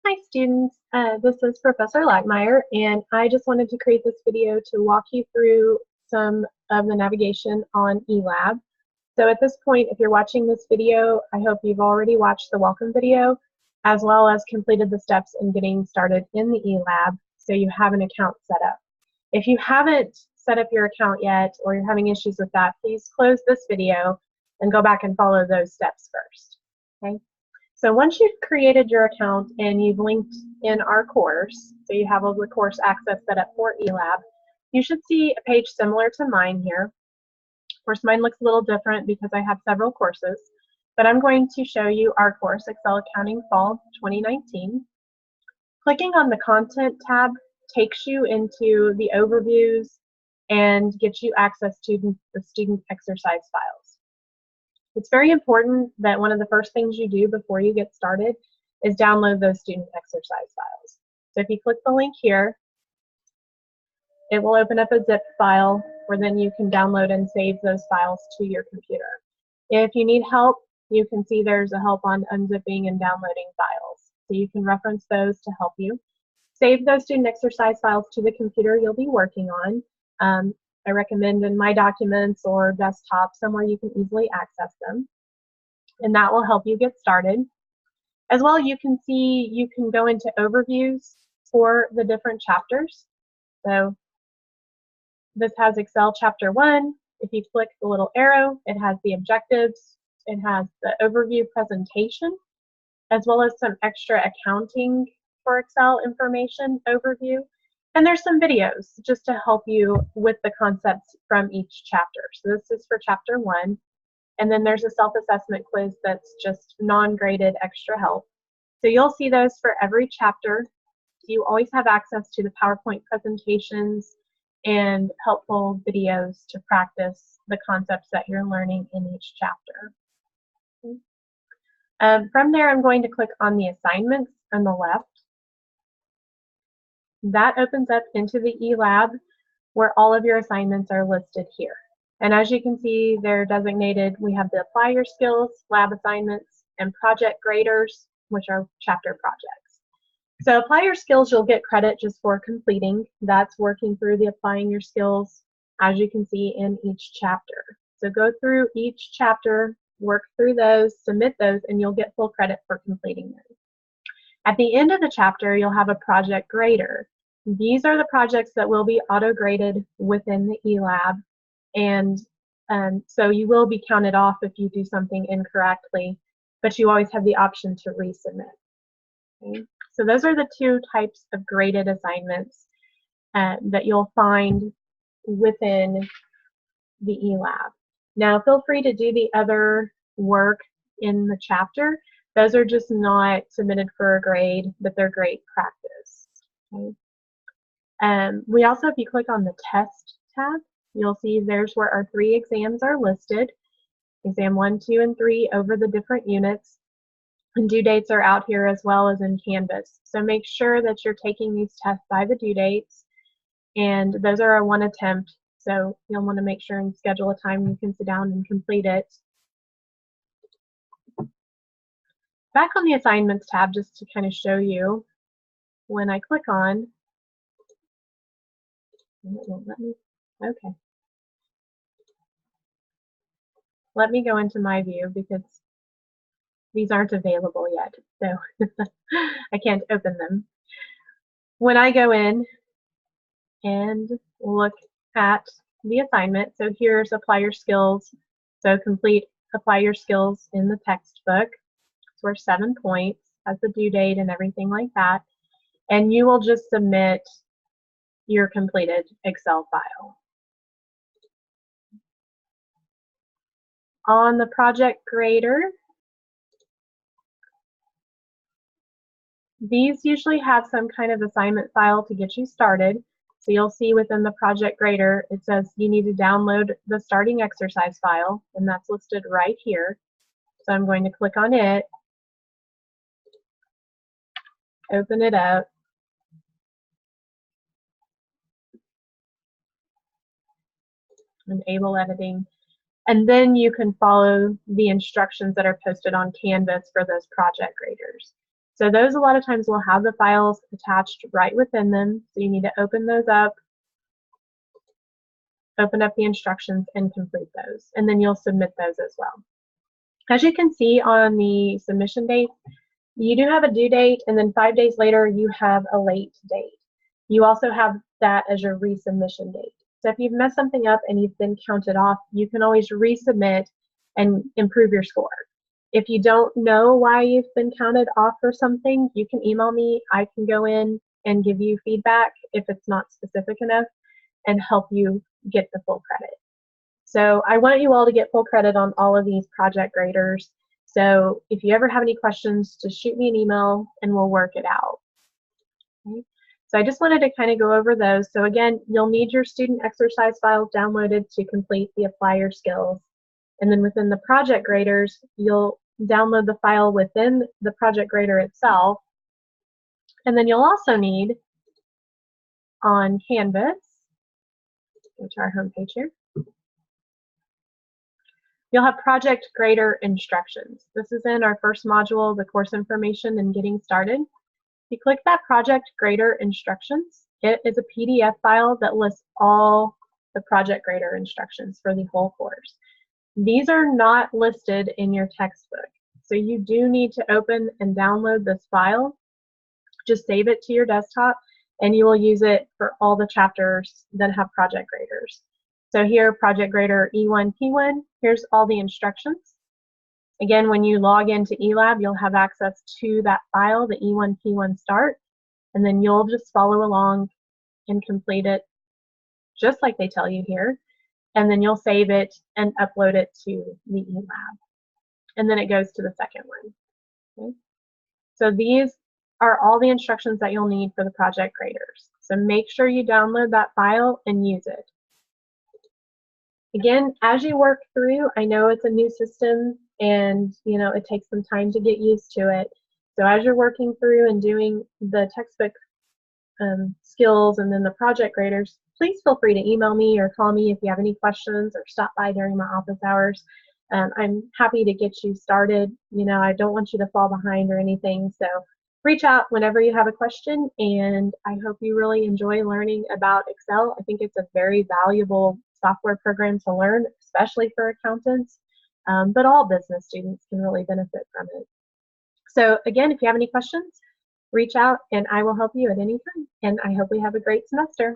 Hi students, this is Professor Lackmeyer, and I just wanted to create this video to walk you through some of the navigation on eLab. So at this point, if you're watching this video, I hope you've already watched the welcome video, as well as completed the steps in getting started in the eLab, so you have an account set up. If you haven't set up your account yet, or you're having issues with that, please close this video and go back and follow those steps first. Okay? So once you've created your account and you've linked in our course, so you have all the course access set up for eLab, you should see a page similar to mine here. Of course, mine looks a little different because I have several courses, but I'm going to show you our course, Excel Accounting Fall 2019. Clicking on the Content tab takes you into the overviews and gets you access to the student exercise files. It's very important that one of the first things you do before you get started is download those student exercise files. So if you click the link here, it will open up a zip file where then you can download and save those files to your computer. If you need help, you can see there's a help on unzipping and downloading files. So you can reference those to help you. Save those student exercise files to the computer you'll be working on. I recommend in My Documents or desktop, somewhere you can easily access them. And that will help you get started. As well, you can see you can go into overviews for the different chapters. So this has Excel Chapter 1. If you click the little arrow, it has the objectives. It has the overview presentation, as well as some extra accounting for Excel information overview. And there's some videos just to help you with the concepts from each chapter. So this is for Chapter 1. And then there's a self-assessment quiz that's just non-graded extra help. So you'll see those for every chapter. You always have access to the PowerPoint presentations and helpful videos to practice the concepts that you're learning in each chapter. From there, I'm going to click on the assignments on the left. That opens up into the eLab where all of your assignments are listed here. And as you can see, they're designated. We have the Apply Your Skills, Lab Assignments, and Project Graders, which are chapter projects. So Apply Your Skills, you'll get credit just for completing. That's working through the Applying Your Skills, as you can see in each chapter. So go through each chapter, work through those, submit those, and you'll get full credit for completing those. At the end of the chapter, you'll have a project grader. These are the projects that will be auto-graded within the eLab, and so you will be counted off if you do something incorrectly, but you always have the option to resubmit. Okay? So those are the two types of graded assignments that you'll find within the eLab. Now feel free to do the other work in the chapter. Those are just not submitted for a grade, but they're great practice. Okay? We also, if you click on the Test tab, you'll see there's where our 3 exams are listed. Exam 1, 2, and 3 over the different units. And due dates are out here as well as in Canvas. So make sure that you're taking these tests by the due dates. And those are a 1 attempt. So you'll want to make sure and schedule a time you can sit down and complete it. Back on the Assignments tab, just to kind of show you, when I click on, it won't let me, okay. Let me go into my view because these aren't available yet, so I can't open them. When I go in and look at the assignment, so here's Apply Your Skills. So complete Apply Your Skills in the textbook. It's worth 7 points, has the due date and everything like that. And you will just submit your completed Excel file. On the project grader, these usually have some kind of assignment file to get you started. So you'll see within the project grader, it says you need to download the starting exercise file, and that's listed right here. So I'm going to click on it, open it up, enable editing, and then you can follow the instructions that are posted on Canvas for those project graders. So those a lot of times will have the files attached right within them. So you need to open those up, open up the instructions, and complete those. And then you'll submit those as well. As you can see on the submission date, you do have a due date, and then 5 days later you have a late date. You also have that as your resubmission date. So if you've messed something up and you've been counted off, you can always resubmit and improve your score. If you don't know why you've been counted off for something, you can email me. I can go in and give you feedback if it's not specific enough and help you get the full credit. So I want you all to get full credit on all of these project graders. So if you ever have any questions, just shoot me an email and we'll work it out. Okay. So I just wanted to kind of go over those. So again, you'll need your student exercise files downloaded to complete the Apply Your Skills. And then within the project graders, you'll download the file within the project grader itself. And then you'll also need on Canvas, go to our home page here, you'll have project grader instructions. This is in our first module, the course information and getting started. You click that project grader instructions. It is a PDF file that lists all the project grader instructions for the whole course. These are not listed in your textbook. So you do need to open and download this file. Just save it to your desktop and you will use it for all the chapters that have project graders. So here, project grader E1, P1, here's all the instructions. Again, when you log into eLab, you'll have access to that file, the E1, P1 start, and then you'll just follow along and complete it just like they tell you here. And then you'll save it and upload it to the eLab. And then it goes to the second one. Okay? So these are all the instructions that you'll need for the project graders. So make sure you download that file and use it. Again, as you work through, I know it's a new system and it takes some time to get used to it. So as you're working through and doing the textbook skills and then the project graders, please feel free to email me or call me if you have any questions or stop by during my office hours. I'm happy to get you started. I don't want you to fall behind or anything. So reach out whenever you have a question, and I hope you really enjoy learning about Excel. I think it's a very valuable software program to learn, especially for accountants, but all business students can really benefit from it. So again, if you have any questions, reach out and I will help you at any time. And I hope we have a great semester.